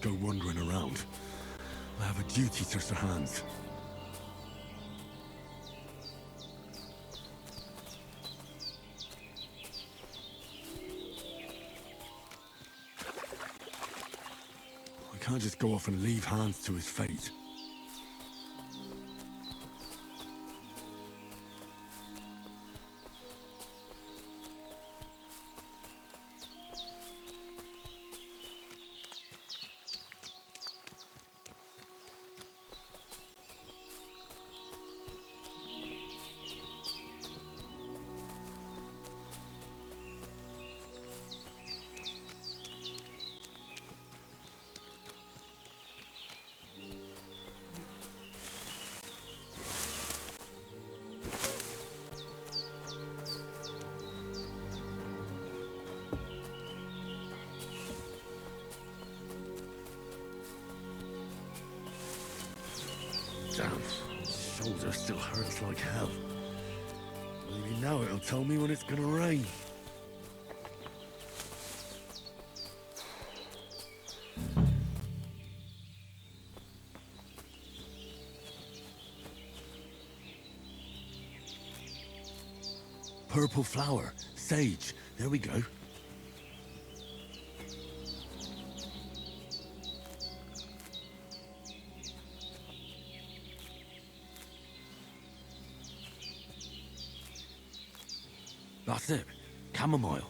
go wandering around. I have a duty to Sir Hans. I can't just go off and leave Hans to his fate. Damn, shoulder still hurts like hell. Maybe now it'll tell me when it's gonna rain. Purple flower, sage, there we go. That's it. Chamomile.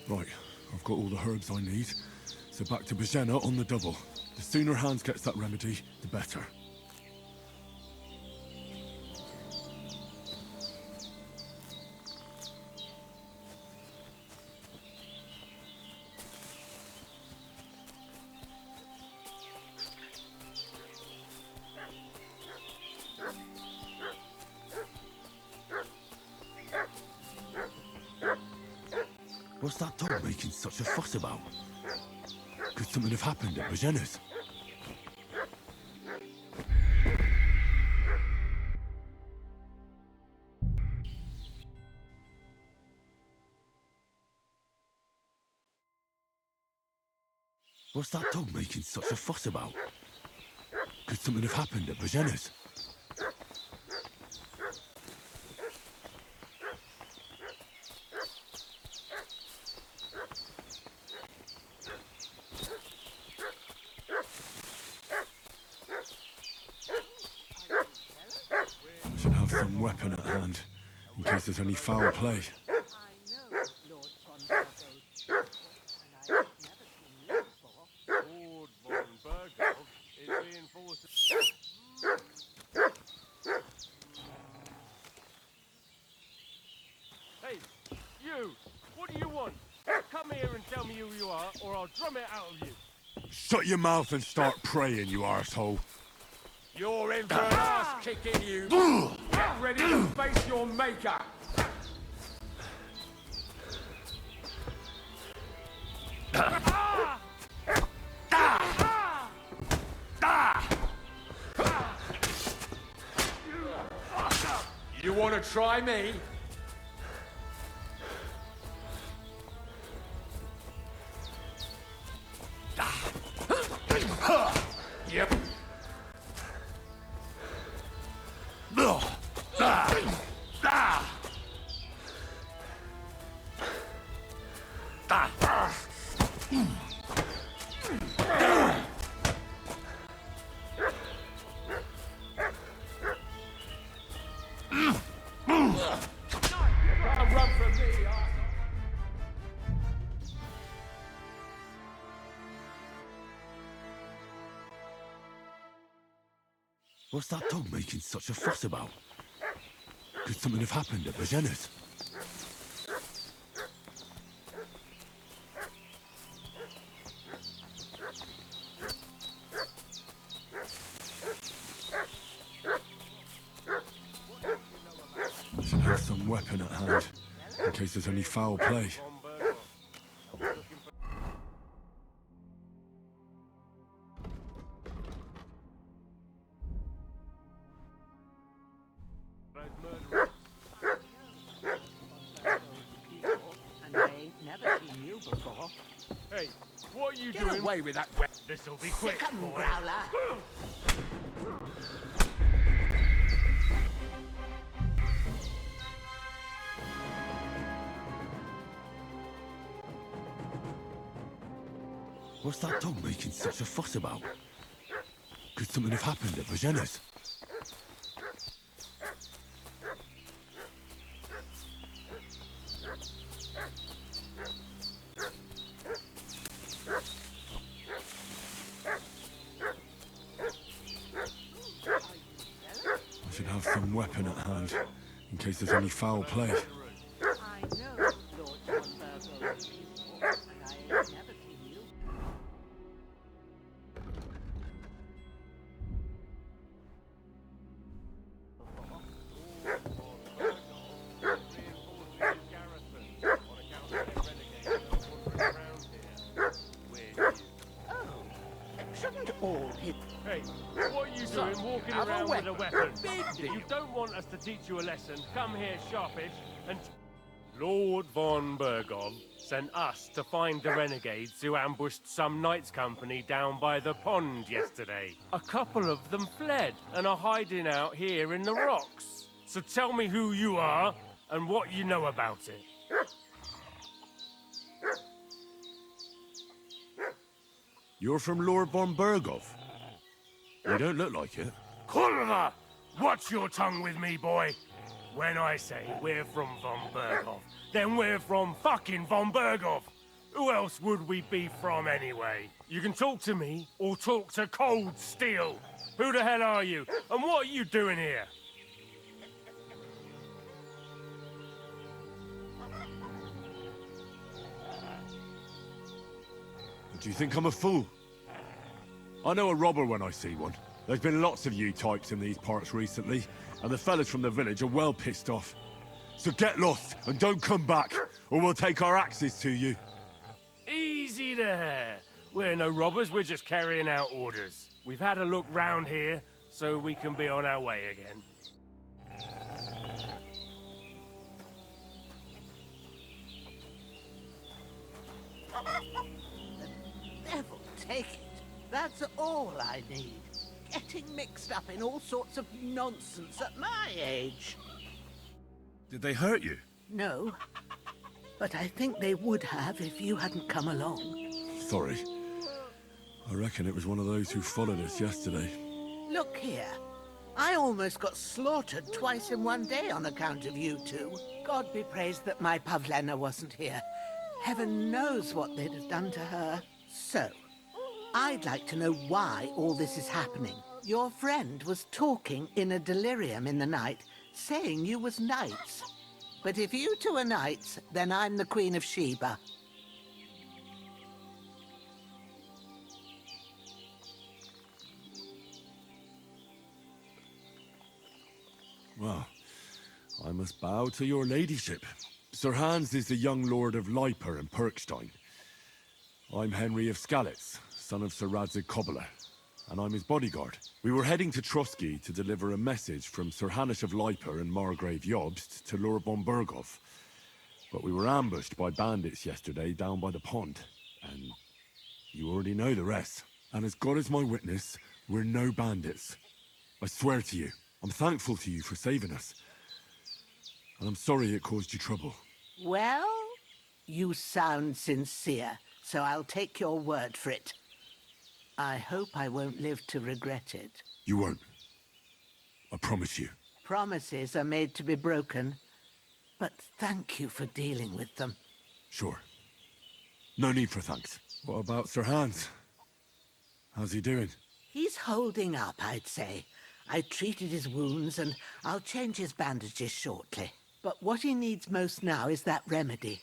Right, I've got all the herbs I need. So back to Bajena on the double. The sooner Hans gets that remedy, the better. What's that dog making such a fuss about? Could something have happened at Bajena's? What's that dog making such a fuss about? Could something have happened at Bajena's? Should have some weapon at hand, in case there's any foul play. Hey, you! What do you want? Come here and tell me who you are, or I'll drum it out of you. Shut your mouth and start praying, you arsehole. You're in for an ass kicking, you! Get ready to face your maker! You want to try me? Yep. Run from me, arsehole. What's that dog making such a fuss about? Could something have happened at Bajena's? I should have some weapon at hand, in case there's any foul play. Hey, what are you doing? to him. away with that weapon. This'll be quick, Come, boy. Growler. What's that dog making such a fuss about? Could something have happened at Virginia's? I should have some weapon at hand, in case there's any foul play. I know Lord John Burgle is peaceful, but I have never seen you. Oh, shouldn't all hit? Hey, what are you Son, doing walking have a around with a weapon? Big If you deal. don't want us to teach you a lesson, come here sharpish and... Lord von Bergov sent us to find the renegades who ambushed some knights company down by the pond yesterday. A couple of them fled and are hiding out here in the rocks. So tell me who you are and what you know about it. You're from Lord von Bergov? You don't look like it. Kulva! Watch your tongue with me, boy. When I say we're from von Bergov, then we're from fucking von Bergov. Who else would we be from anyway? You can talk to me or talk to cold steel. Who the hell are you? And what are you doing here? Do you think I'm a fool? I know a robber when I see one. There's been lots of you types in these parts recently, and the fellas from the village are well pissed off. So get lost and don't come back, or we'll take our axes to you. Easy there. We're no robbers, we're just carrying out orders. We've had a look round here, so we can be on our way again. Devil take it. That's all I need. Getting mixed up in all sorts of nonsense at my age. Did they hurt you? No, but I think they would have if you hadn't come along. Sorry. I reckon it was one of those who followed us yesterday. Look here. I almost got slaughtered twice in one day on account of you two. God be praised that my Pavlena wasn't here. Heaven knows what they'd have done to her. So, I'd like to know why all this is happening. Your friend was talking in a delirium in the night, saying you was knights. But if you two are knights, then I'm the Queen of Sheba. Well, I must bow to your ladyship. Sir Hans is the young lord of Leiper and Perkstein. I'm Henry of Skalitz, son of Sir Radzig Cobbler, and I'm his bodyguard. We were heading to Trusky to deliver a message from Sir Hanish of Leiper and Margrave Jobst to Lord von Bergov. But we were ambushed by bandits yesterday down by the pond, and you already know the rest. And as God is my witness, we're no bandits. I swear to you, I'm thankful to you for saving us. And I'm sorry it caused you trouble. Well, you sound sincere, so I'll take your word for it. I hope I won't live to regret it. You won't. I promise you. Promises are made to be broken, but thank you for dealing with them. Sure. No need for thanks. What about Sir Hans? How's he doing? He's holding up, I'd say. I treated his wounds, and I'll change his bandages shortly. But what he needs most now is that remedy.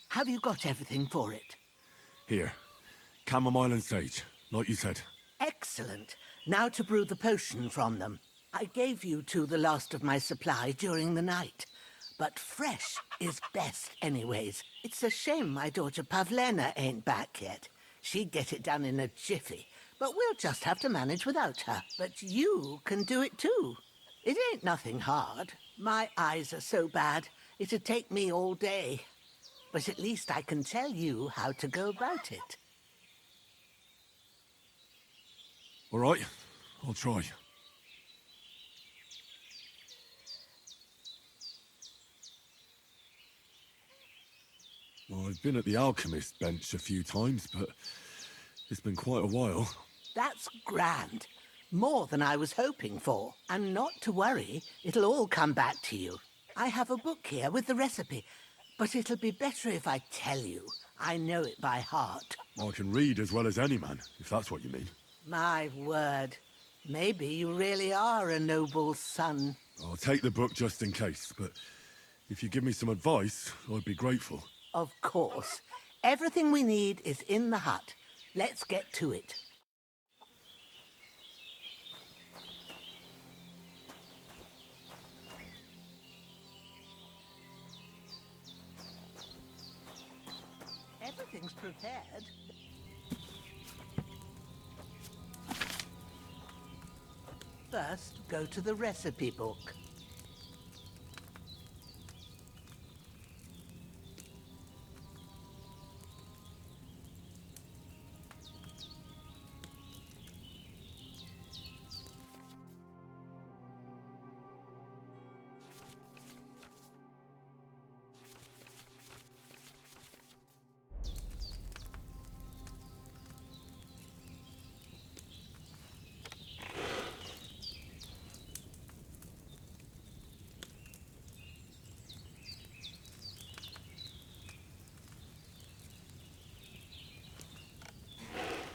Have you got everything for it? Here. Chamomile and sage, like you said. Excellent. Now to brew the potion from them. I gave you two the last of my supply during the night. But fresh is best anyways. It's a shame my daughter Pavlena ain't back yet. She'd get it done in a jiffy. But we'll just have to manage without her. But you can do it too. It ain't nothing hard. My eyes are so bad, it'd take me all day. But at least I can tell you how to go about it. All right, I'll try. Well, I've been at the alchemist bench a few times, but it's been quite a while. That's grand. More than I was hoping for. And not to worry, it'll all come back to you. I have a book here with the recipe, but it'll be better if I tell you. I know it by heart. I can read as well as any man, if that's what you mean. My word. Maybe you really are a noble's son. I'll take the book just in case, but if you give me some advice, I'd be grateful. Of course. Everything we need is in the hut. Let's get to it. Everything's prepared. First, go to the recipe book.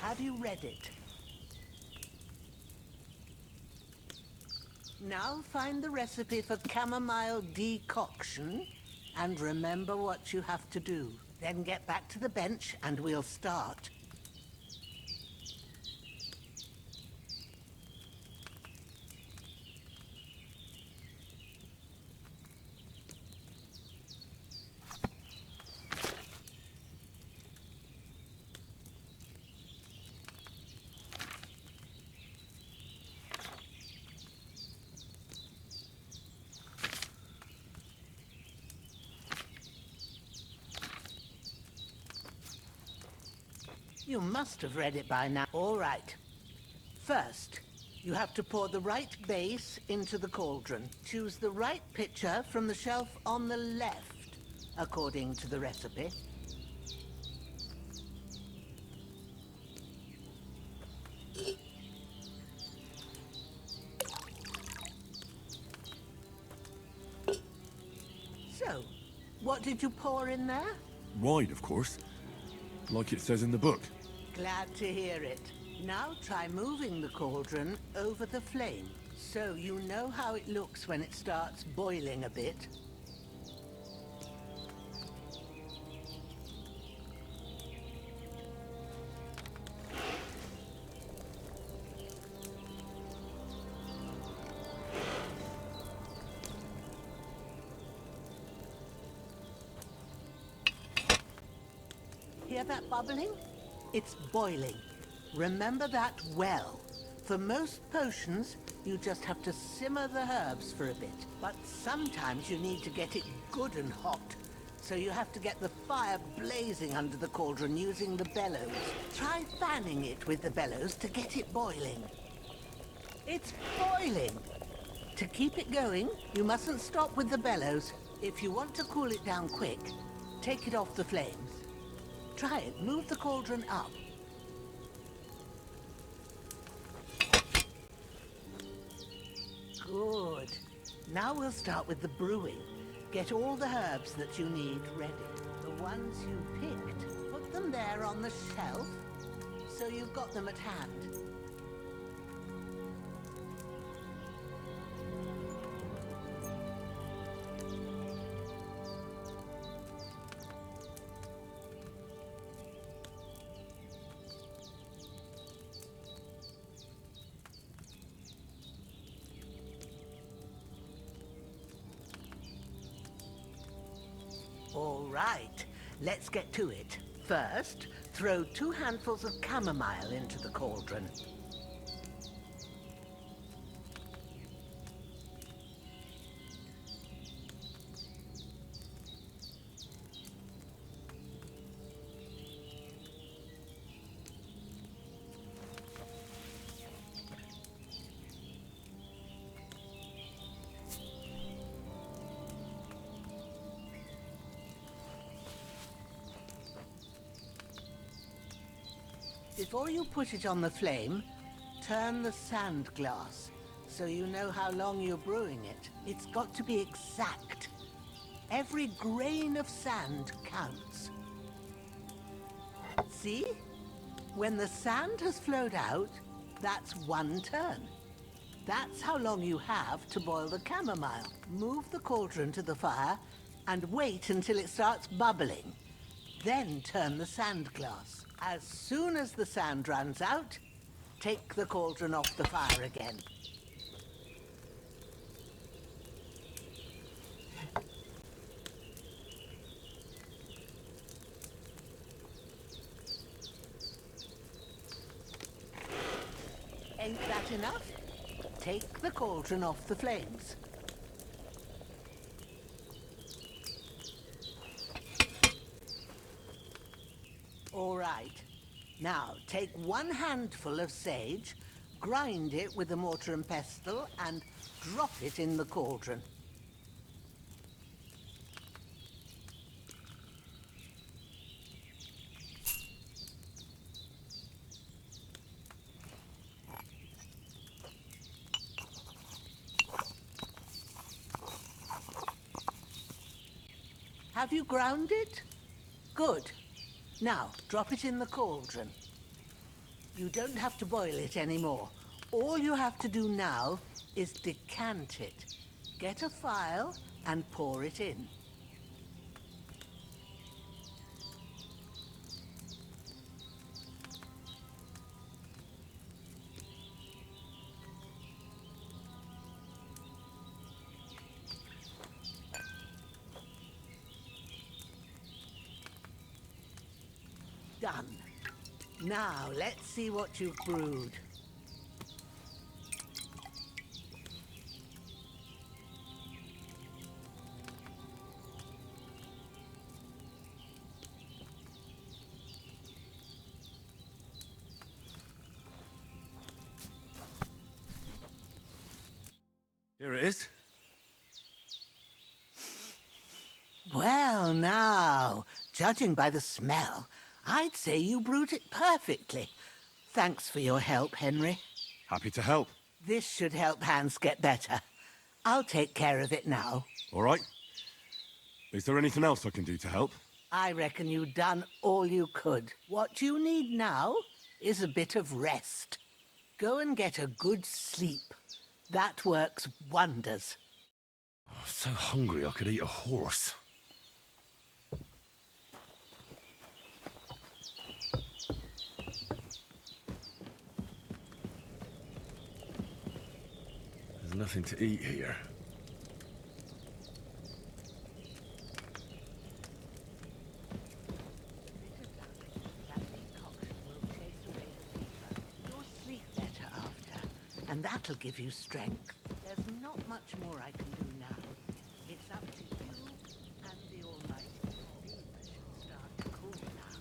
Have you read it? Now find the recipe for chamomile decoction and remember what you have to do. Then get back to the bench and we'll start. You must have read it by now. All right. First, you have to pour the right base into the cauldron. Choose the right pitcher from the shelf on the left, according to the recipe. So, what did you pour in there? Wine, of course. Like it says in the book. Glad to hear it. Now try moving the cauldron over the flame, so you know how it looks when it starts boiling a bit. Hear that bubbling? It's boiling. Remember that well. For most potions, you just have to simmer the herbs for a bit. But sometimes you need to get it good and hot. So you have to get the fire blazing under the cauldron using the bellows. Try fanning it with the bellows to get it boiling. It's boiling! To keep it going, you mustn't stop with the bellows. If you want to cool it down quick, take it off the flames. Try it. Move the cauldron up. Good. Now we'll start with the brewing. Get all the herbs that you need ready. The ones you picked, put them there on the shelf, so you've got them at hand. All right, let's get to it. First, throw 2 handfuls of chamomile into the cauldron. Before you put it on the flame, turn the sand glass so you know how long you're brewing it. It's got to be exact. Every grain of sand counts. See? When the sand has flowed out, that's 1 turn. That's how long you have to boil the chamomile. Move the cauldron to the fire and wait until it starts bubbling. Then turn the sand glass. As soon as the sand runs out, take the cauldron off the fire again. Ain't that enough? Take the cauldron off the flames. All right. Now, take 1 handful of sage, grind it with a mortar and pestle, and drop it in the cauldron. Have you ground it? Good. Now, drop it in the cauldron. You don't have to boil it anymore. All you have to do now is decant it. Get a phial and pour it in. Done. Now, let's see what you've brewed. Here it is. Well, now, judging by the smell, I'd say you brewed it perfectly. Thanks for your help, Henry. Happy to help. This should help Hans get better. I'll take care of it now. All right. Is there anything else I can do to help? I reckon you've done all you could. What you need now is a bit of rest. Go and get a good sleep. That works wonders. Oh, I'm so hungry I could eat a horse. There's nothing to eat here. You'll sleep better after, and that'll give you strength. There's not much more I can do now. It's up to you and the Almighty. The fever should start to cool now.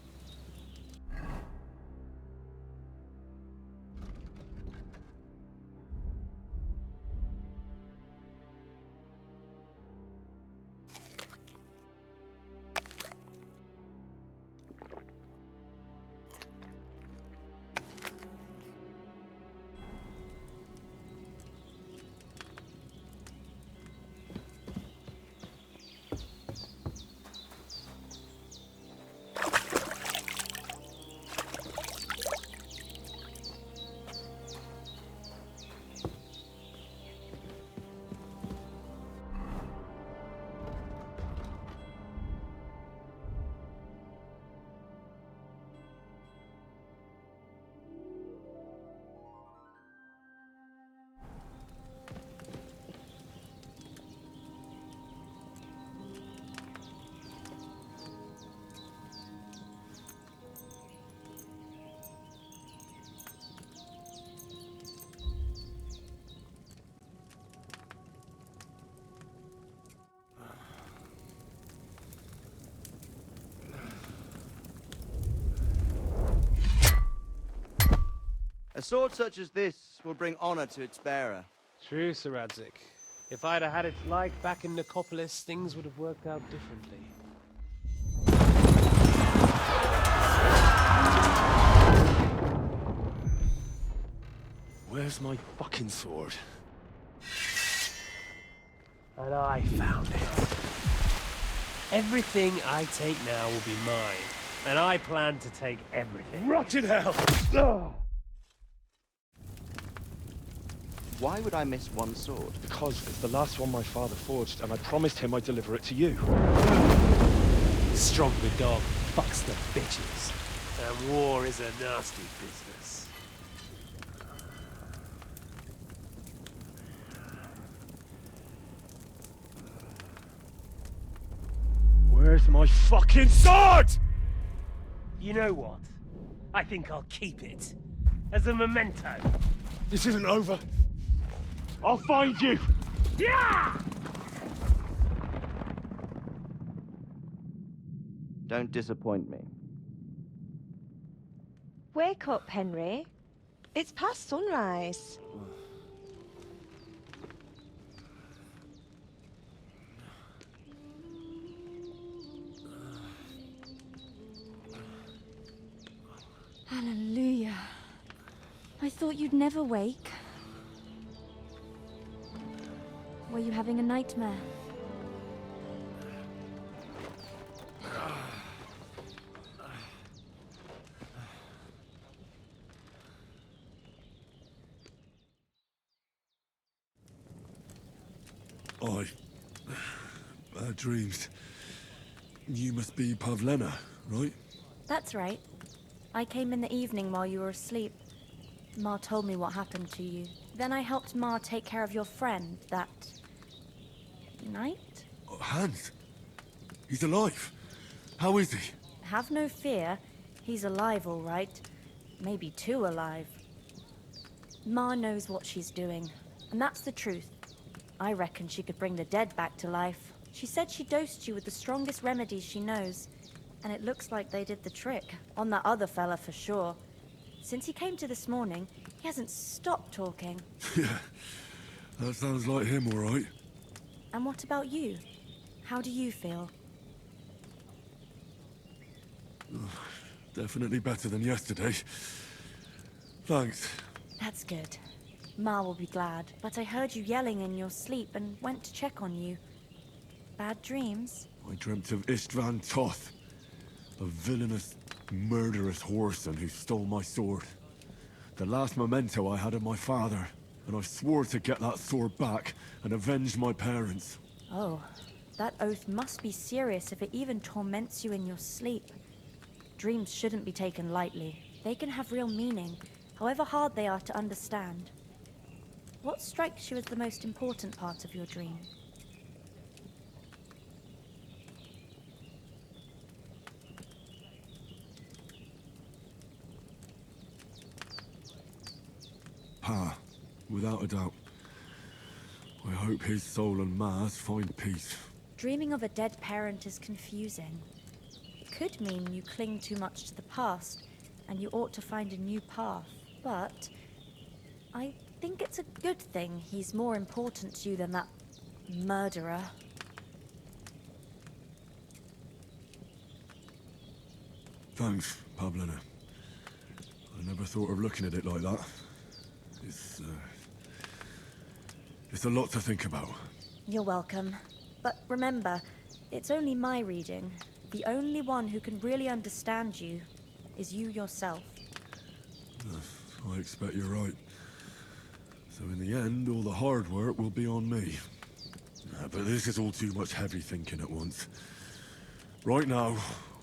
A sword such as this will bring honor to its bearer. True, Sir Radzik. If I'd have had it like back in Nicopolis, things would have worked out differently. Where's my fucking sword? And I found it. Everything I take now will be mine, and I plan to take everything. Rotten hell! Ugh. Why would I miss one sword? Because it's the last one my father forged, and I promised him I'd deliver it to you. Strong the dog, fucks the bitches. And war is a nasty business. Where's my fucking sword? You know what? I think I'll keep it. As a memento. This isn't over. I'll find you! Yeah! Don't disappoint me. Wake up, Henry. It's past sunrise. Hallelujah. I thought you'd never wake. Were you having a nightmare? Bad dreams. You must be Pavlena, right? That's right. I came in the evening while you were asleep. Ma told me what happened to you. Then I helped Ma take care of your friend that night? Oh, Hans. He's alive. How is he? Have no fear. He's alive, all right. Maybe too alive. Ma knows what she's doing, and that's the truth. I reckon she could bring the dead back to life. She said she dosed you with the strongest remedies she knows, and it looks like they did the trick. On that other fella for sure. Since he came to this morning, he hasn't stopped talking. Yeah, that sounds like him, all right. And what about you? How do you feel? Definitely better than yesterday. Thanks. That's good. Ma will be glad, but I heard you yelling in your sleep and went to check on you. Bad dreams? I dreamt of Istvan Toth, a villainous, murderous whoreson who stole my sword. The last memento I had of my father, and I swore to get that sword back and avenge my parents. Oh, that oath must be serious if it even torments you in your sleep. Dreams shouldn't be taken lightly. They can have real meaning, however hard they are to understand. What strikes you as the most important part of your dream? Pa, without a doubt. I hope his soul and Ma's find peace. Dreaming of a dead parent is confusing. It could mean you cling too much to the past, and you ought to find a new path. But I think it's a good thing he's more important to you than that murderer. Thanks, Pavlena. I never thought of looking at it like that. It's a lot to think about. You're welcome. But remember, it's only my reading. The only one who can really understand you is you yourself. I expect you're right. So in the end, all the hard work will be on me. But this is all too much heavy thinking at once. Right now,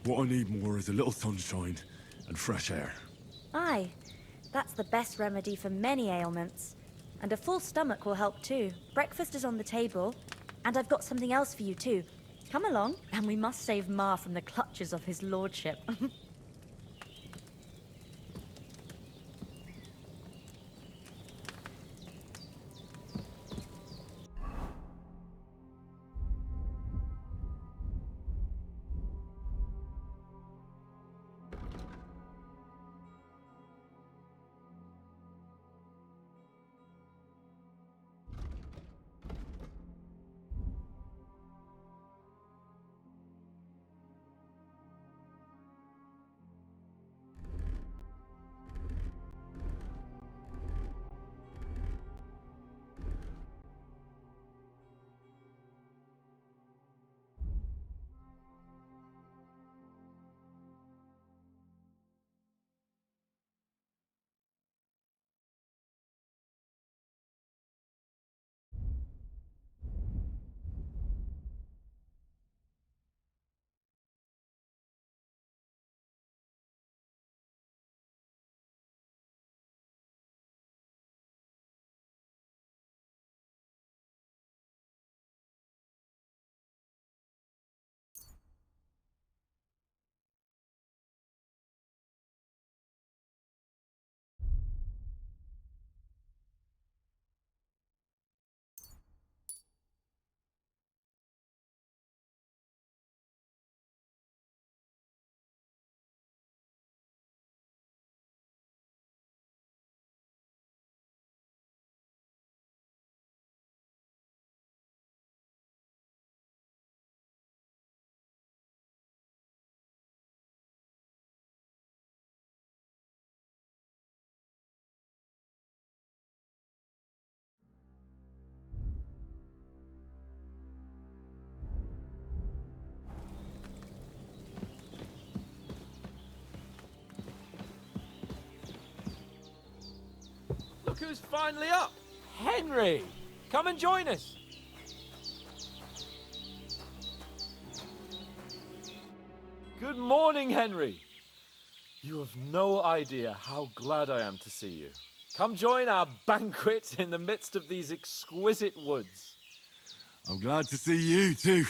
what I need more is a little sunshine and fresh air. Aye, that's the best remedy for many ailments. And a full stomach will help too. Breakfast is on the table, and I've got something else for you too. Come along, and we must save Ma from the clutches of his lordship. Look who's finally up! Henry! Come and join us! Good morning, Henry! You have no idea how glad I am to see you. Come join our banquet in the midst of these exquisite woods. I'm glad to see you, too.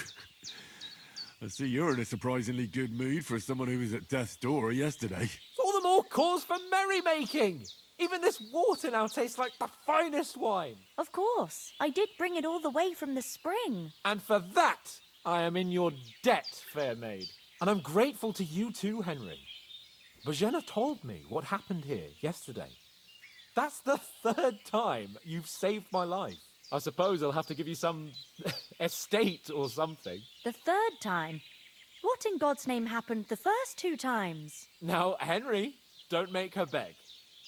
I see you're in a surprisingly good mood for someone who was at death's door yesterday. It's all the more cause for merrymaking! Even this water now tastes like the finest wine. Of course. I did bring it all the way from the spring. And for that, I am in your debt, fair maid. And I'm grateful to you too, Henry. Bojena told me what happened here yesterday. That's the 3rd time you've saved my life. I suppose I'll have to give you some estate or something. The 3rd time? What in God's name happened the first 2 times? Now, Henry, don't make her beg.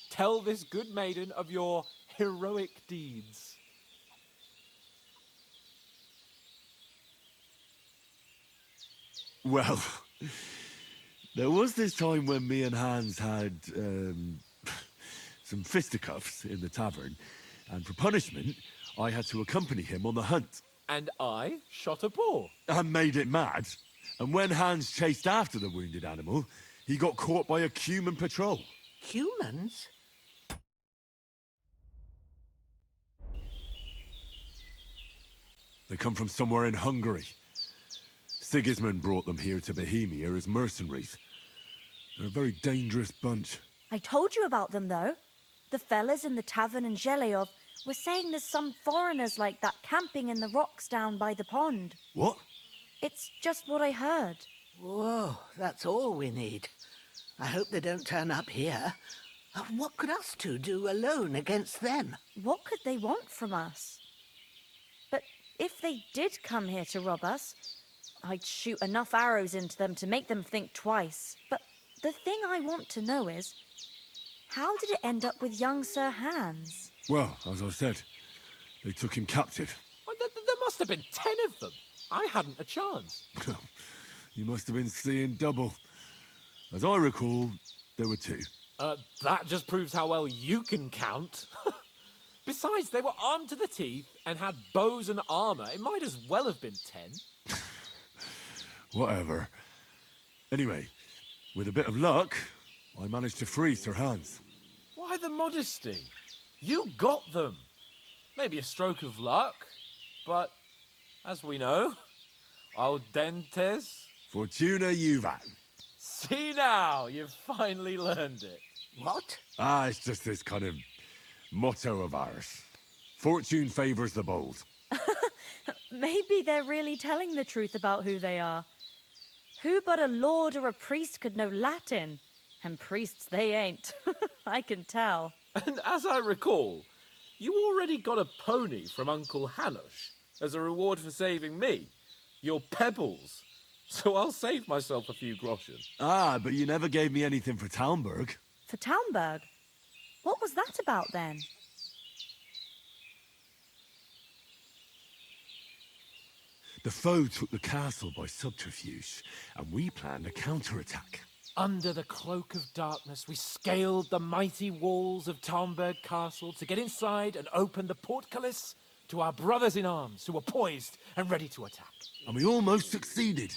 Tell this good maiden of your heroic deeds. Well, there was this time when me and Hans had some fisticuffs in the tavern, and for punishment, I had to accompany him on the hunt. And I shot a boar. And made it mad. And when Hans chased after the wounded animal, he got caught by a human patrol. Humans? They come from somewhere in Hungary. Sigismund brought them here to Bohemia as mercenaries. They're a very dangerous bunch. I told you about them, though. The fellas in the tavern in Zheleyov were saying there's some foreigners like that camping in the rocks down by the pond. What? It's just what I heard. Whoa, that's all we need. I hope they don't turn up here. What could us two do alone against them? What could they want from us? But if they did come here to rob us, I'd shoot enough arrows into them to make them think twice. But the thing I want to know is, how did it end up with young Sir Hans? Well, as I said, they took him captive. Well, there must have been 10 of them. I hadn't a chance. You must have been seeing double. As I recall, there were 2. That just proves how well you can count. Besides, they were armed to the teeth and had bows and armor. It might as well have been 10. Whatever. Anyway, with a bit of luck, I managed to free Sir Hans. Why the modesty? You got them. Maybe a stroke of luck, but as we know, audentes. Fortuna juvat. See now, you've finally learned it. What? It's just this kind of motto of ours. Fortune favors the bold. Maybe they're really telling the truth about who they are. Who but a lord or a priest could know Latin? And priests they ain't. I can tell. And as I recall, you already got a pony from Uncle Hanush as a reward for saving me. Your pebbles. So I'll save myself a few groschen. But you never gave me anything for Talmberg. For Talmberg? What was that about then? The foe took the castle by subterfuge, and we planned a counterattack. Under the cloak of darkness, we scaled the mighty walls of Talmberg Castle to get inside and open the portcullis to our brothers in arms who were poised and ready to attack. And we almost succeeded.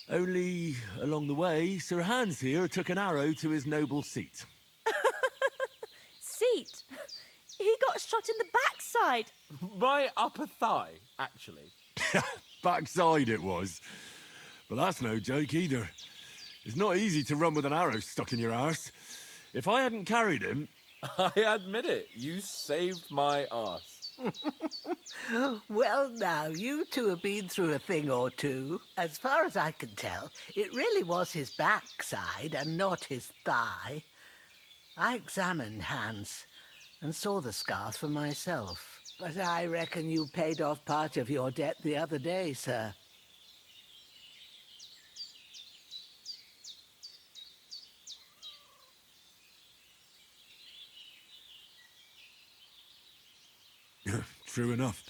Only, along the way, Sir Hans here took an arrow to his noble seat. Seat? He got shot in the backside. My upper thigh, actually. Backside it was. But that's no joke either. It's not easy to run with an arrow stuck in your arse. If I hadn't carried him... I admit it, you saved my arse. Well, now, you two have been through a thing or two. As far as I can tell, it really was his backside and not his thigh. I examined Hans and saw the scars for myself. But I reckon you paid off part of your debt the other day, sir. True enough.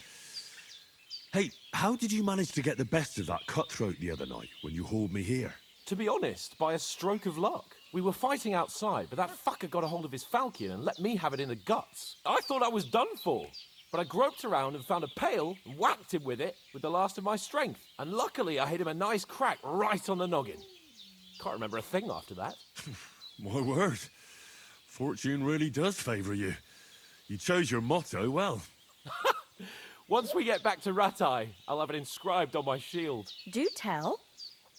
Hey, how did you manage to get the best of that cutthroat the other night when you hauled me here? To be honest, by a stroke of luck. We were fighting outside, but that fucker got a hold of his falchion and let me have it in the guts. I thought I was done for. But I groped around and found a pail and whacked him with it with the last of my strength. And luckily, I hit him a nice crack right on the noggin. Can't remember a thing after that. My word. Fortune really does favour you. You chose your motto well. Once we get back to Ratai, I'll have it inscribed on my shield. Do tell.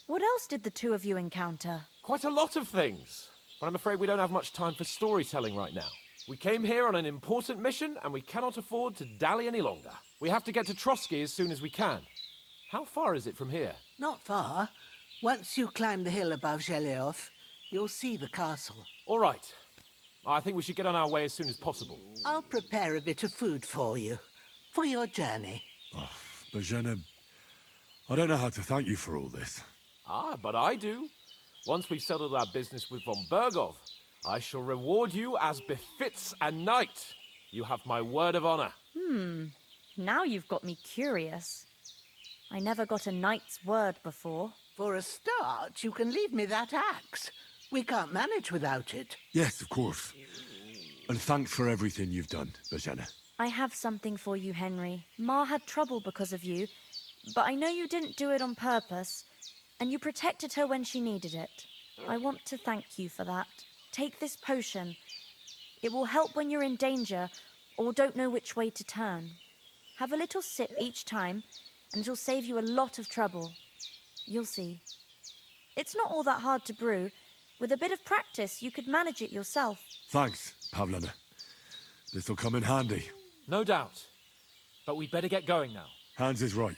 What else did the two of you encounter? Quite a lot of things. But I'm afraid we don't have much time for storytelling right now. We came here on an important mission, and we cannot afford to dally any longer. We have to get to Trotsky as soon as we can. How far is it from here? Not far. Once you climb the hill above Zheleov, you'll see the castle. All right. I think we should get on our way as soon as possible. I'll prepare a bit of food for you, for your journey. Oh, Bozhena, I don't know how to thank you for all this. Ah, but I do. Once we've settled our business with von Bergov, I shall reward you as befits a knight. You have my word of honor. Now you've got me curious. I never got a knight's word before. For a start, you can leave me that axe. We can't manage without it. Yes, of course. And thanks for everything you've done, Bozhena. I have something for you, Henry. Ma had trouble because of you, but I know you didn't do it on purpose, and you protected her when she needed it. I want to thank you for that. Take this potion. It will help when you're in danger or don't know which way to turn. Have a little sip each time, and it'll save you a lot of trouble. You'll see. It's not all that hard to brew. With a bit of practice, you could manage it yourself. Thanks, Pavlena. This'll come in handy. No doubt. But we'd better get going now. Hans is right.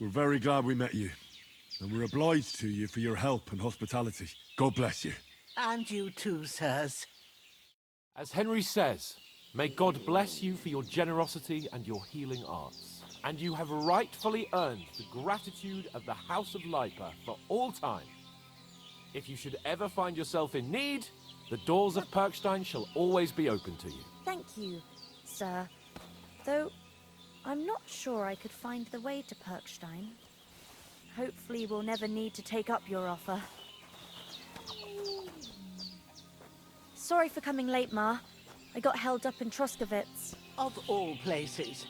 We're very glad we met you. And we're obliged to you for your help and hospitality. God bless you. And you too, sirs. As Henry says, may God bless you for your generosity and your healing arts. And you have rightfully earned the gratitude of the House of Lipa for all time. If you should ever find yourself in need, the doors of Perkstein shall always be open to you. Thank you, sir. Though, I'm not sure I could find the way to Perkstein. Hopefully we'll never need to take up your offer. Sorry for coming late, Ma. I got held up in Troskowitz. Of all places.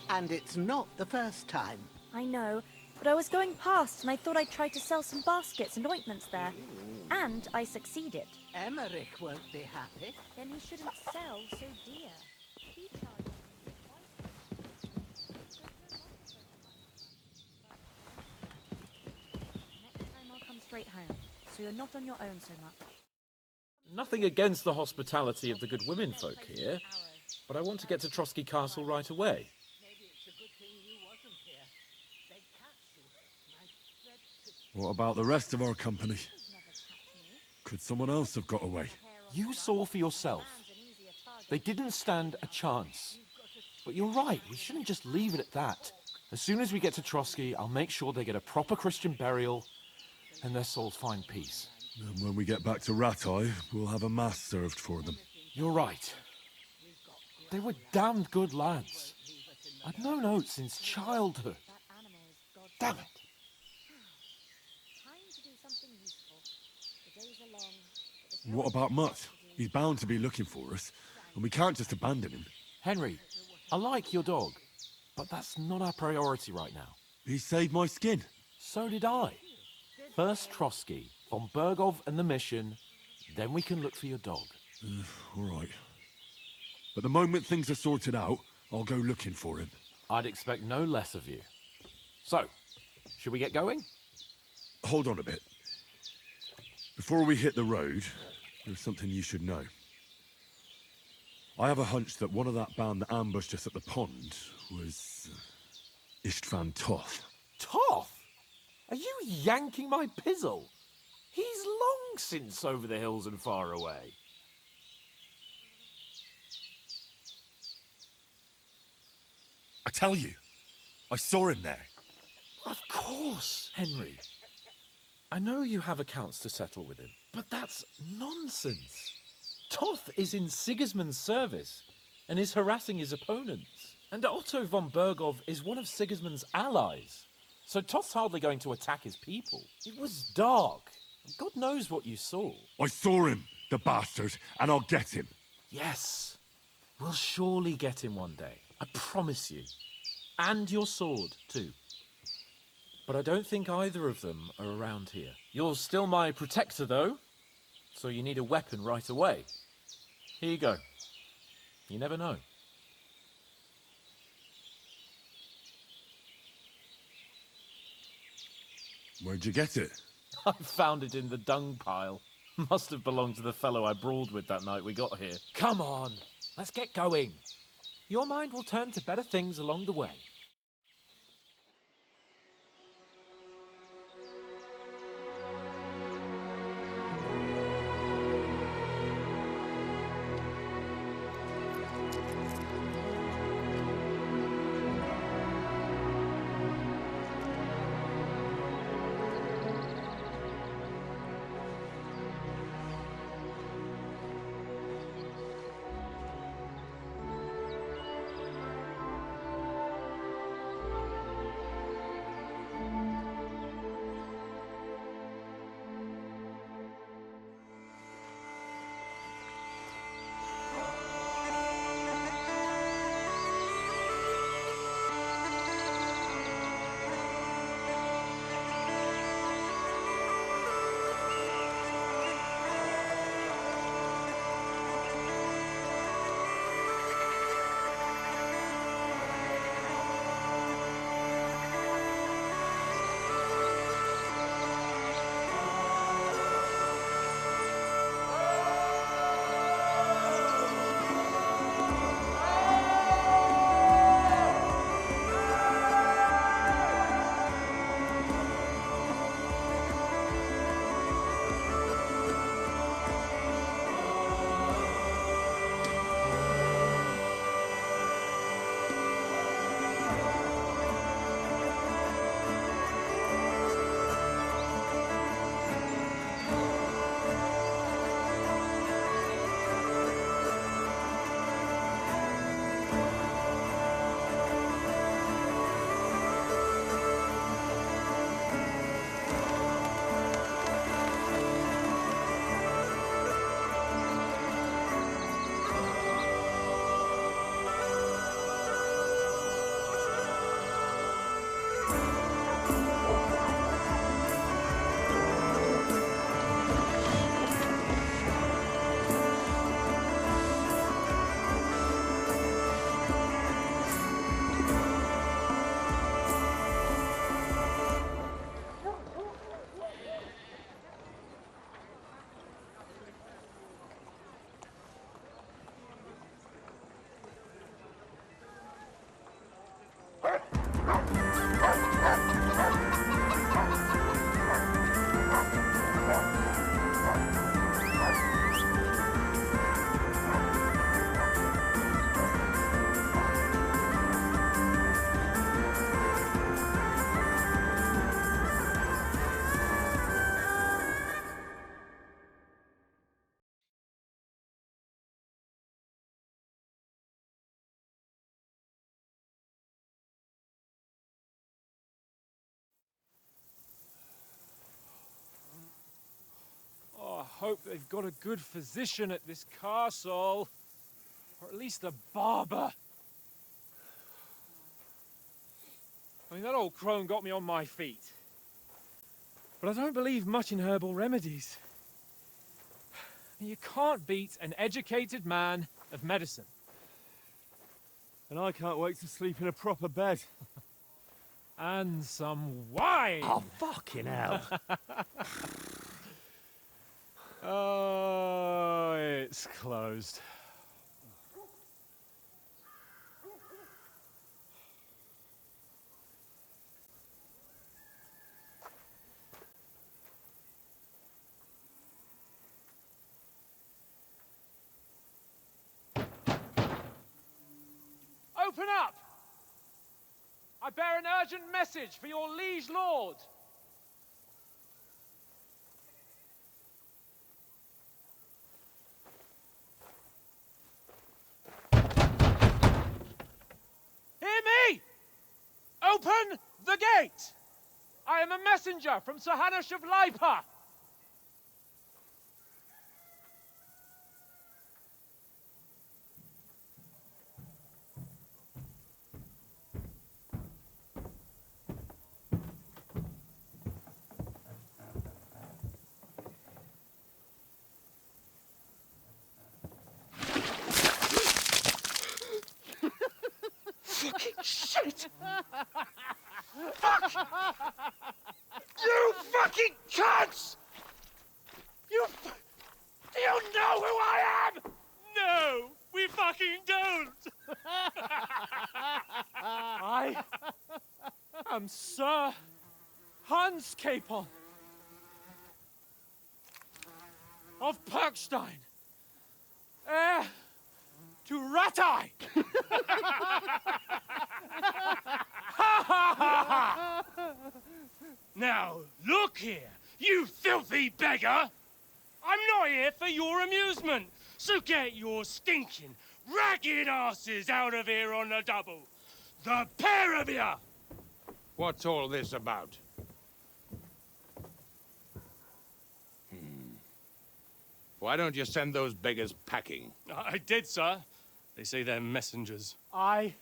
And it's not the first time. I know, but I was going past and I thought I'd try to sell some baskets and ointments there. And I succeeded. Emmerich won't be happy. Then he shouldn't sell so dear. He charges Next time I'll come straight home, so you're not on your own so much. Nothing against the hospitality of the good women folk here, but I want to get to Trotsky Castle right away. Maybe it's a good thing you wasn't here. They'd catch you. My threat to... What about the rest of our company? Could someone else have got away? You saw for yourself. They didn't stand a chance. But you're right, we shouldn't just leave it at that. As soon as we get to Trotsky, I'll make sure they get a proper Christian burial and their souls find peace. And when we get back to Ratai, we'll have a mass served for them. You're right. They were damned good lads. I'd known oats since childhood. Damn it. Time to do something useful. The days are long, but there's no What about Mutt? He's bound to be looking for us, and we can't just abandon him. Henry, I like your dog, but that's not our priority right now. He saved my skin. So did I. First Trotsky, von Bergov and the mission, then we can look for your dog. All right. But the moment things are sorted out, I'll go looking for him. I'd expect no less of you. So, should we get going? Hold on a bit. Before we hit the road, there's something you should know. I have a hunch that one of that band that ambushed us at the pond was Istvan Toth. Toth? Are you yanking my pizzle? He's long since over the hills and far away. I tell you, I saw him there. Of course, Henry. I know you have accounts to settle with him, but that's nonsense. Toth is in Sigismund's service and is harassing his opponents. And Otto von Bergov is one of Sigismund's allies. So Toth's hardly going to attack his people. It was dark, God knows what you saw. I saw him, the bastard, and I'll get him. Yes, we'll surely get him one day. I promise you. And your sword, too. But I don't think either of them are around here. You're still my protector, though, so you need a weapon right away. Here you go. You never know. Where'd you get it? I found it in the dung pile. Must have belonged to the fellow I brawled with that night we got here. Come on, let's get going. Your mind will turn to better things along the way. I hope they've got a good physician at this castle. Or at least a barber. I mean, that old crone got me on my feet. But I don't believe much in herbal remedies. You can't beat an educated man of medicine. And I can't wait to sleep in a proper bed. And some wine! Oh, fucking hell. Oh, it's closed. Open up! I bear an urgent message for your liege lord. Hear me! Open the gate! I am a messenger from Sir Hanush of Lipa. fucking shit! Fuck! You fucking cunts! Do you know who I am? No, we fucking don't! I am Sir Hans Capon of Perkstein, heir to Ratai. Now, look here, you filthy beggar! I'm not here for your amusement, so get your stinking, ragged asses out of here on the double. The pair of you! What's all this about? Why don't you send those beggars packing? I did, sir. They say they're messengers. I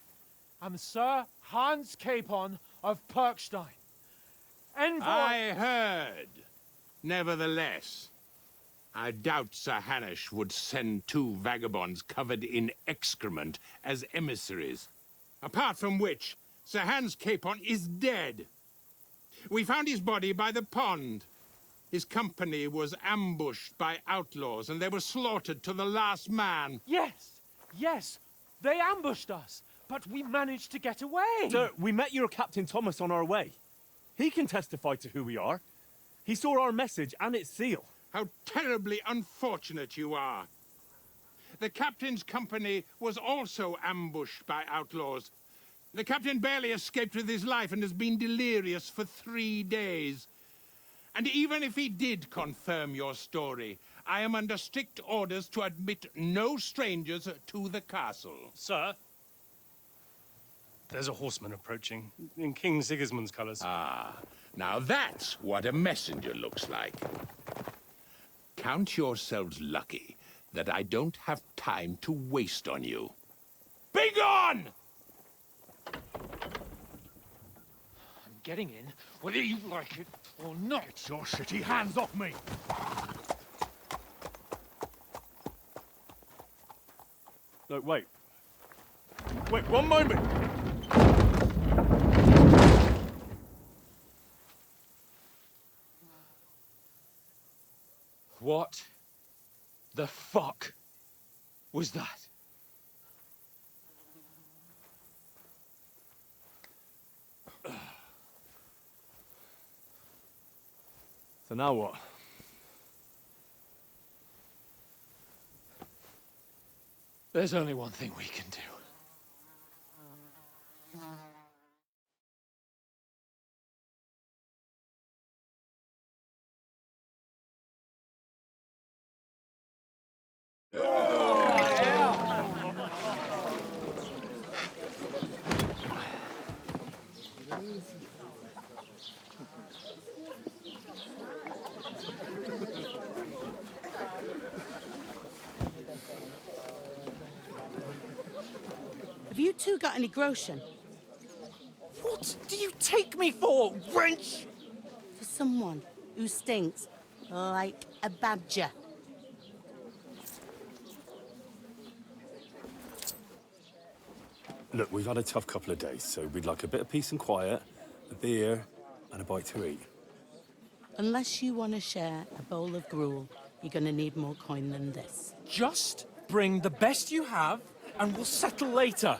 am Sir Hans Capon of Perkstein, envoy. I heard. Nevertheless, I doubt Sir Hanush would send two vagabonds covered in excrement as emissaries. Apart from which, Sir Hans Capon is dead. We found his body by the pond. His company was ambushed by outlaws, and they were slaughtered to the last man. Yes, they ambushed us, but we managed to get away. Sir, we met your Captain Thomas on our way. He can testify to who we are. He saw our message and its seal. How terribly unfortunate you are. The captain's company was also ambushed by outlaws. The captain barely escaped with his life and has been delirious for 3 days. And even if he did confirm your story, I am under strict orders to admit no strangers to the castle. Sir, there's a horseman approaching, in King Sigismund's colours. Ah, now that's what a messenger looks like. Count yourselves lucky that I don't have time to waste on you. Be gone! I'm getting in, whether you like it or not. Get your shitty hands off me! No, wait. Wait, one moment! What the fuck was that? So now what? There's only one thing we can do. Have you two got any groschen? What do you take me for, wench? For someone who stinks like a badger. Look, we've had a tough couple of days, so we'd like a bit of peace and quiet, a beer, and a bite to eat. Unless you want to share a bowl of gruel, you're going to need more coin than this. Just bring the best you have, and we'll settle later.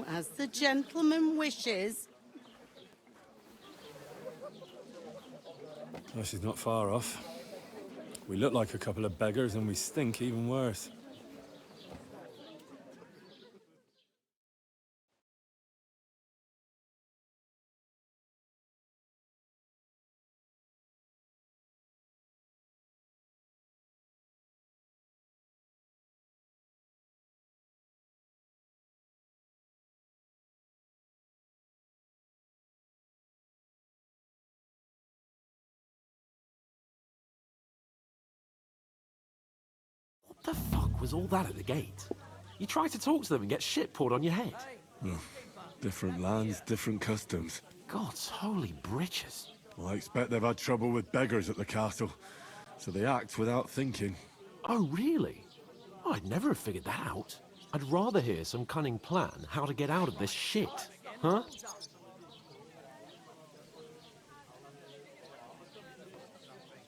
As the gentleman wishes. Oh, she's not far off. We look like a couple of beggars, and we stink even worse. What the fuck was all that at the gate? You try to talk to them and get shit poured on your head. Different lands, different customs. God's holy britches. Well, I expect they've had trouble with beggars at the castle, so they act without thinking. Oh, really? Oh, I'd never have figured that out. I'd rather hear some cunning plan how to get out of this shit. Huh?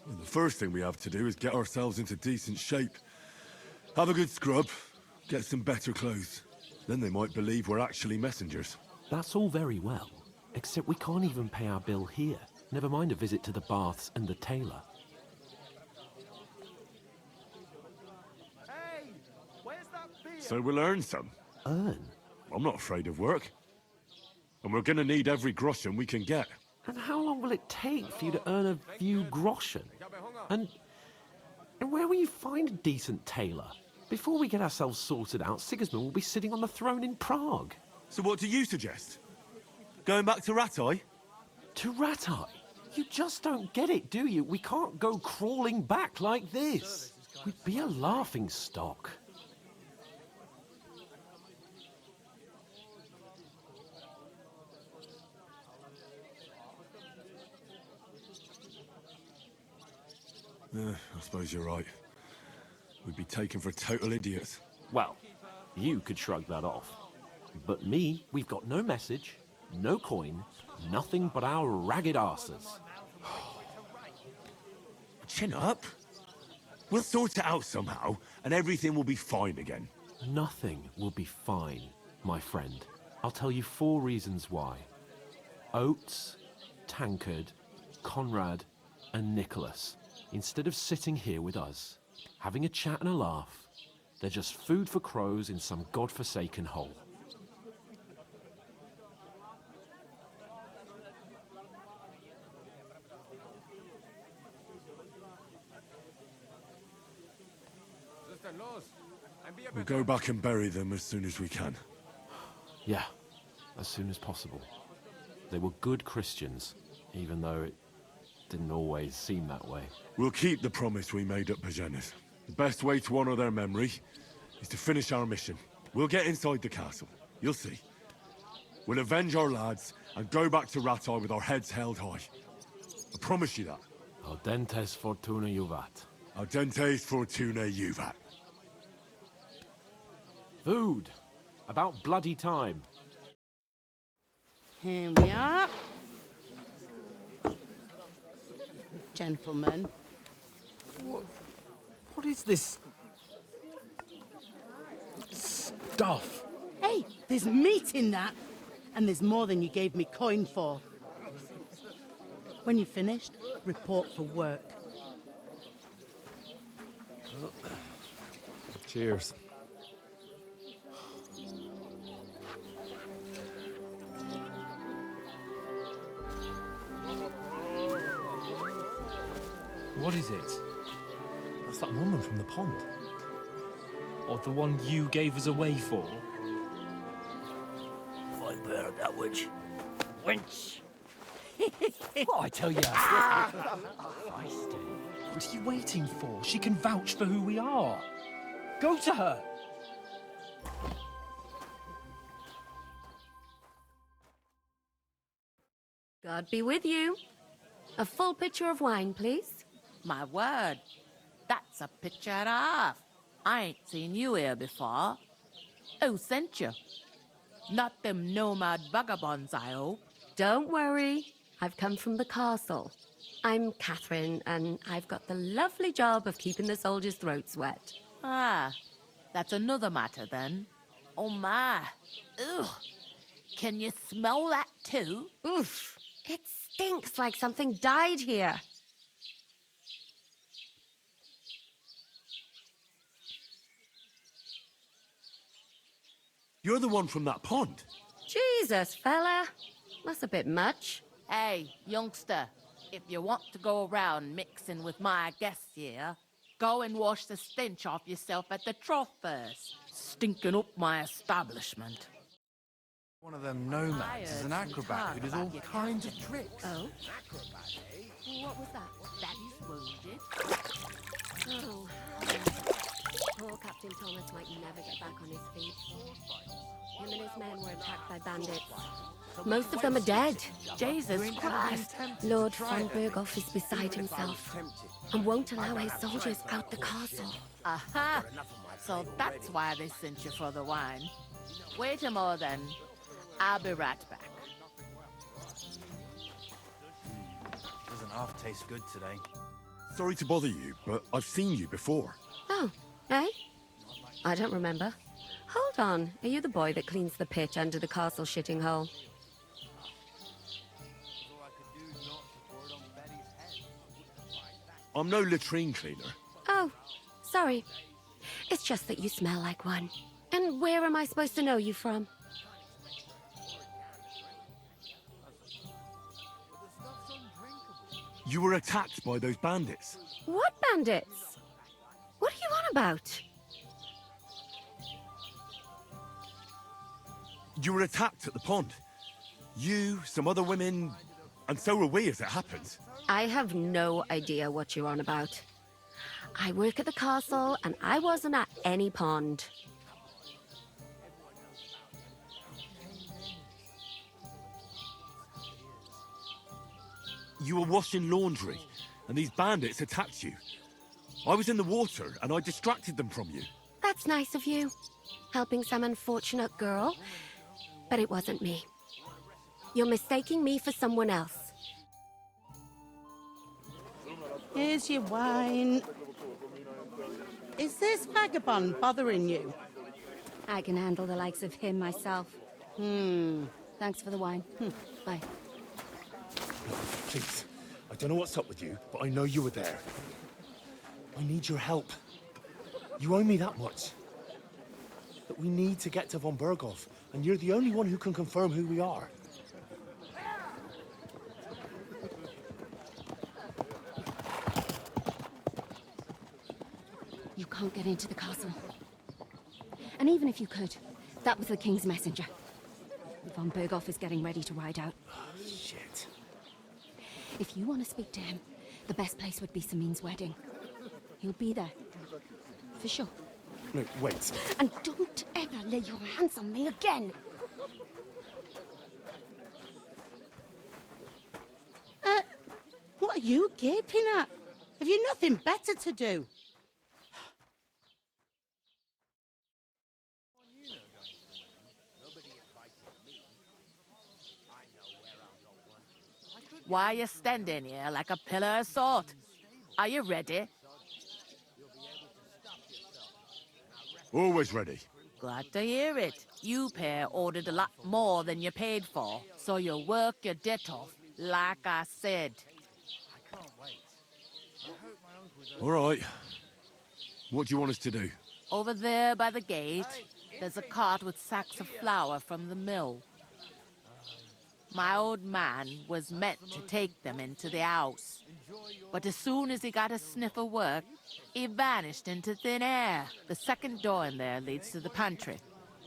Well, the first thing we have to do is get ourselves into decent shape. Have a good scrub, get some better clothes. Then they might believe we're actually messengers. That's all very well, except we can't even pay our bill here. Never mind a visit to the baths and the tailor. Hey, where's that beer? So we'll earn some. Earn? I'm not afraid of work. And we're gonna need every groschen we can get. And how long will it take for you to earn a few groschen? And where will you find a decent tailor? Before we get ourselves sorted out, Sigismund will be sitting on the throne in Prague. So what do you suggest? Going back to Ratai? To Ratai? You just don't get it, do you? We can't go crawling back like this. We'd be a laughing stock. I suppose you're right. We'd be taken for total idiots. Well, you could shrug that off. But me, we've got no message, no coin, nothing but our ragged arses. Chin up. We'll sort it out somehow, and everything will be fine again. Nothing will be fine, my friend. I'll tell you 4 reasons why. Oates, Tankard, Conrad, and Nicholas, instead of sitting here with us, having a chat and a laugh, they're just food for crows in some godforsaken hole. We'll go back and bury them as soon as we can. Yeah, as soon as possible. They were good Christians, even though it didn't always seem that way. We'll keep the promise we made at Bajenas. The best way to honor their memory is to finish our mission. We'll get inside the castle. You'll see. We'll avenge our lads and go back to Ratai with our heads held high. I promise you that. Audentes fortuna juvat. Audentes fortuna juvat. Food. About bloody time. Here we are. Gentlemen. What is this stuff? Hey, there's meat in that. And there's more than you gave me coin for. When you're finished, report for work. Cheers. What is it? That's that woman from the pond. Or the one you gave us away for? I bear that witch. Wench! What I tell you? What are you waiting for? She can vouch for who we are. Go to her. God be with you. A full pitcher of wine, please. My word, that's a picture and a half. I ain't seen you here before. Who sent you? Not them nomad vagabonds, I hope. Don't worry. I've come from the castle. I'm Catherine, and I've got the lovely job of keeping the soldiers' throats wet. Ah, that's another matter then. Oh my. Ugh. Can you smell that too? Oof. It stinks like something died here. You're the one from that pond. Jesus, fella. That's a bit much. Hey, youngster, if you want to go around mixing with my guests here, go and wash the stench off yourself at the trough first. Stinking up my establishment. One of them nomads is an acrobat who does all kinds of tricks. Oh? What was that? Daddy's wounded. Oh. Poor Captain Thomas might never get back on his feet. Him and his men were attacked by bandits. Most of them are dead. Jesus Christ. Lord von Berghoff is beside himself and won't allow his soldiers out the castle. Aha! So that's why they sent you for the wine. Wait a more then. I'll be right back. Doesn't half taste good today. Sorry to bother you, but I've seen you before. Oh, eh? I don't remember. Hold on. Are you the boy that cleans the pitch under the castle shitting hole? I'm no latrine cleaner. Oh, sorry. It's just that you smell like one. And where am I supposed to know you from? You were attacked by those bandits. What bandits? What are you on about? You were attacked at the pond. You, some other women, and so were we as it happens. I have no idea what you're on about. I work at the castle, and I wasn't at any pond. You were washing laundry, and these bandits attacked you. I was in the water, and I distracted them from you. That's nice of you. Helping some unfortunate girl. But it wasn't me. You're mistaking me for someone else. Here's your wine. Is this vagabond bothering you? I can handle the likes of him myself. Thanks for the wine. Bye. Please, I don't know what's up with you, but I know you were there. I need your help. You owe me that much. But we need to get to von Berghoff, and you're the only one who can confirm who we are. You can't get into the castle. And even if you could, that was the king's messenger. Von Berghoff is getting ready to ride out. Shit. If you want to speak to him, the best place would be Samin's wedding. He'll be there. For sure. No, wait. And don't ever lay your hands on me again! What are you gaping at? Have you nothing better to do? Why are you standing here like a pillar of salt? Are you ready? Always ready. Glad to hear it. You pair ordered a lot more than you paid for, so you'll work your debt off, like I said. All right. What do you want us to do? Over there by the gate, there's a cart with sacks of flour from the mill. My old man was meant to take them into the house. But as soon as he got a sniff of work, he vanished into thin air. The second door in there leads to the pantry.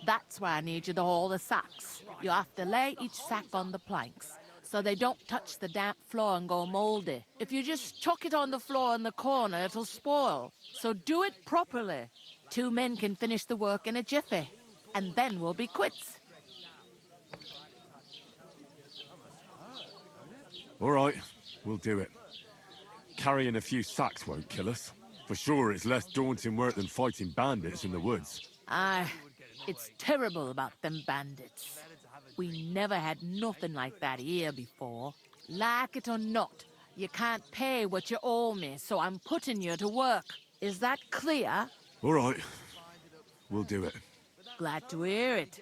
That's why I need you to haul the sacks. You have to lay each sack on the planks, so they don't touch the damp floor and go moldy. If you just chuck it on the floor in the corner, it'll spoil. So do it properly. 2 men can finish the work in a jiffy, and then we'll be quits. All right, we'll do it. Carrying a few sacks won't kill us. For sure, it's less daunting work than fighting bandits in the woods. Aye, it's terrible about them bandits. We never had nothing like that here before. Like it or not, you can't pay what you owe me, so I'm putting you to work. Is that clear? All right, we'll do it. Glad to hear it.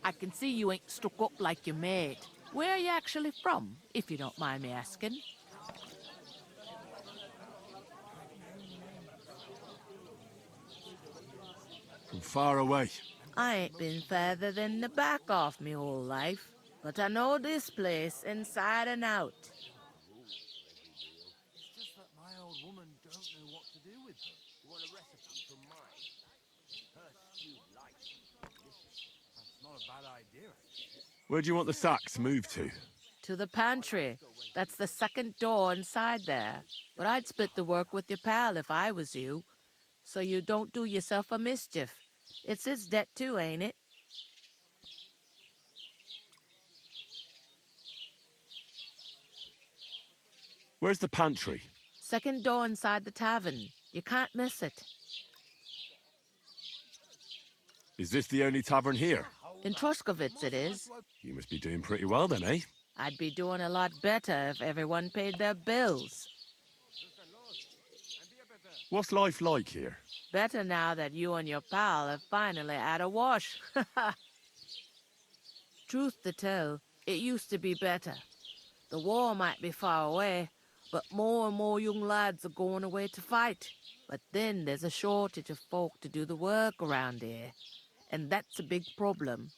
I can see you ain't stuck up like your mate. Where are you actually from, if you don't mind me asking? From far away. I ain't been further than the back off me whole life, but I know this place inside and out. It's just that my old woman don't know what to do with them. You want a recipe from mine? Her stewed lice. That's not a bad idea. Where do you want the sacks moved to? To the pantry. That's the second door inside there. But I'd split the work with your pal if I was you, so you don't do yourself a mischief. It's his debt too, ain't it? Where's the pantry? Second door inside the tavern. You can't miss it. Is this the only tavern here? In Troskovitz it is. You must be doing pretty well then, eh? I'd be doing a lot better if everyone paid their bills. What's life like here? Better now that you and your pal have finally had a wash. Truth to tell, it used to be better. The war might be far away, but more and more young lads are going away to fight. But then there's a shortage of folk to do the work around here, and that's a big problem.